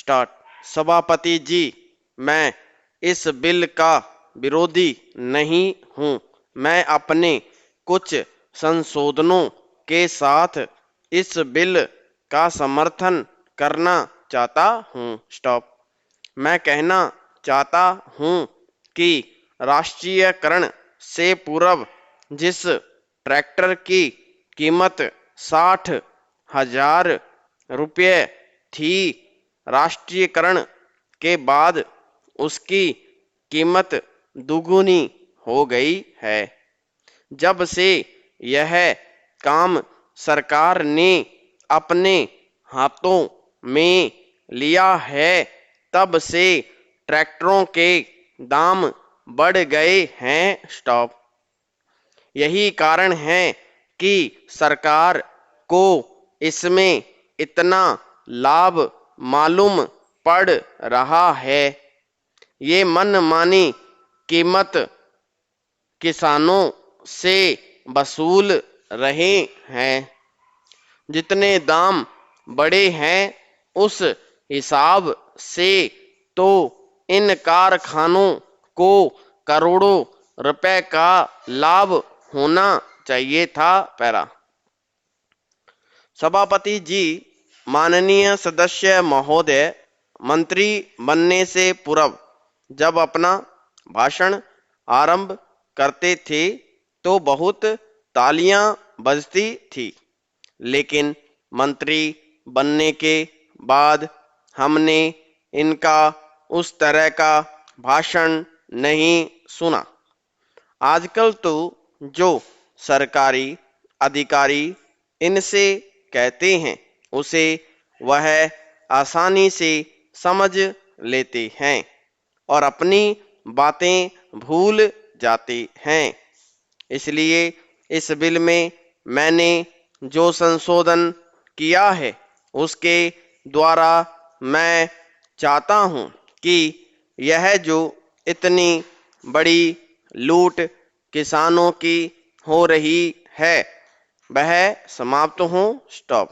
Start. सभापति जी, मैं इस बिल का विरोधी नहीं हूं। मैं अपने कुछ संशोधनों के साथ इस बिल का समर्थन करना चाहता हूं। स्टॉप। मैं कहना चाहता हूं कि राष्ट्रीयकरण से पूर्व जिस ट्रैक्टर की कीमत 60,000 रुपये थी, राष्ट्रीयकरण के बाद उसकी कीमत दुगुनी हो गई है। जब से यह काम सरकार ने अपने हाथों में लिया है, तब से ट्रैक्टरों के दाम बढ़ गए हैं। स्टॉप। यही कारण है कि सरकार को इसमें इतना लाभ मालूम पड़ रहा है। ये मनमानी कीमत किसानों से वसूल रहे हैं। जितने दाम बढ़े हैं उस हिसाब से तो इन कारखानों को करोड़ों रुपए का लाभ होना चाहिए था। पैरा। सभापति जी, माननीय सदस्य महोदय, मंत्री बनने से पूर्व जब अपना भाषण आरंभ करते थे तो बहुत तालियां बजती थी, लेकिन मंत्री बनने के बाद हमने इनका उस तरह का भाषण नहीं सुना। आजकल तो जो सरकारी अधिकारी इनसे कहते हैं उसे वह आसानी से समझ लेते हैं और अपनी बातें भूल जाते हैं। इसलिए इस बिल में मैंने जो संशोधन किया है उसके द्वारा मैं चाहता हूं कि यह जो इतनी बड़ी लूट किसानों की हो रही है वह समाप्त हो। स्टॉप।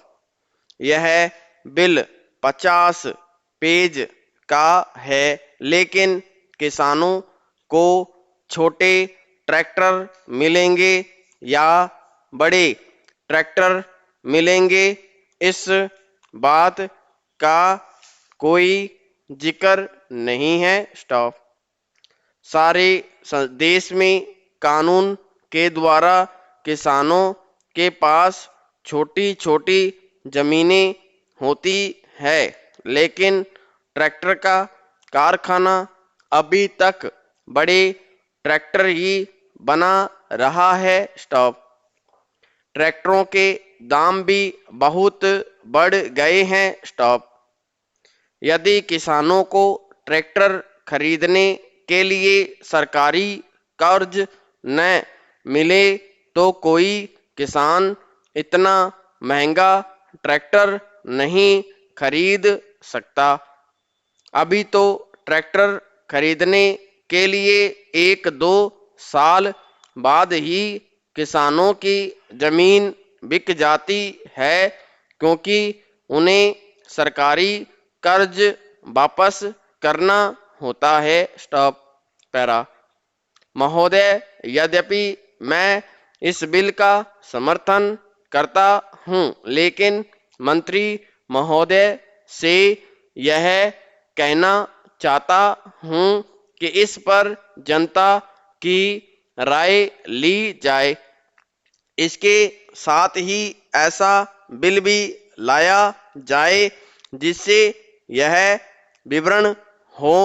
यह बिल 50 पेज का है, लेकिन किसानों को छोटे ट्रैक्टर मिलेंगे या बड़े ट्रैक्टर मिलेंगे, इस बात का कोई जिक्र नहीं है। स्टॉप। सारे देश में कानून के द्वारा किसानों के पास छोटी छोटी जमीनें होती है, लेकिन ट्रैक्टर का कारखाना अभी तक बड़े ट्रैक्टर ही बना रहा है। स्टॉप। ट्रैक्टरों के दाम भी बहुत बढ़ गए हैं। स्टॉप। यदि किसानों को ट्रैक्टर खरीदने के लिए सरकारी कर्ज न मिले तो कोई किसान इतना महंगा ट्रैक्टर नहीं खरीद सकता। अभी तो ट्रैक्टर खरीदने के लिए 1-2 साल बाद ही किसानों की जमीन बिक जाती है, क्योंकि उन्हें सरकारी कर्ज वापस करना होता है। स्टॉप। पैरा। महोदय, यद्यपि मैं इस बिल का समर्थन करता हूं, लेकिन मंत्री महोदय से यह कहना चाहता हूं कि इस पर जनता की राय ली जाए। इसके साथ ही ऐसा बिल भी लाया जाए जिससे यह विवरण हो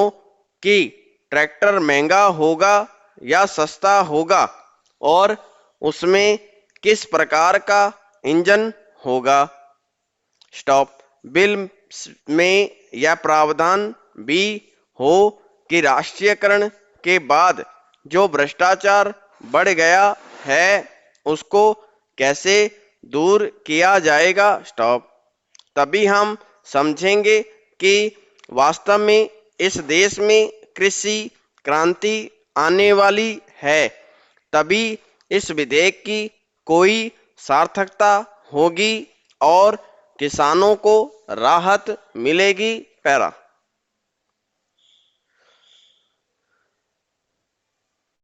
कि ट्रैक्टर महंगा होगा या सस्ता होगा और उसमें किस प्रकार का इंजन होगा। स्टॉप। बिल में यह प्रावधान भी हो कि राष्ट्रीयकरण के बाद जो भ्रष्टाचार बढ़ गया है उसको कैसे दूर किया जाएगा। स्टॉप। तभी हम समझेंगे कि वास्तव में इस देश में कृषि क्रांति आने वाली है। तभी इस विधेयक की कोई सार्थकता होगी और किसानों को राहत मिलेगी। पैरा।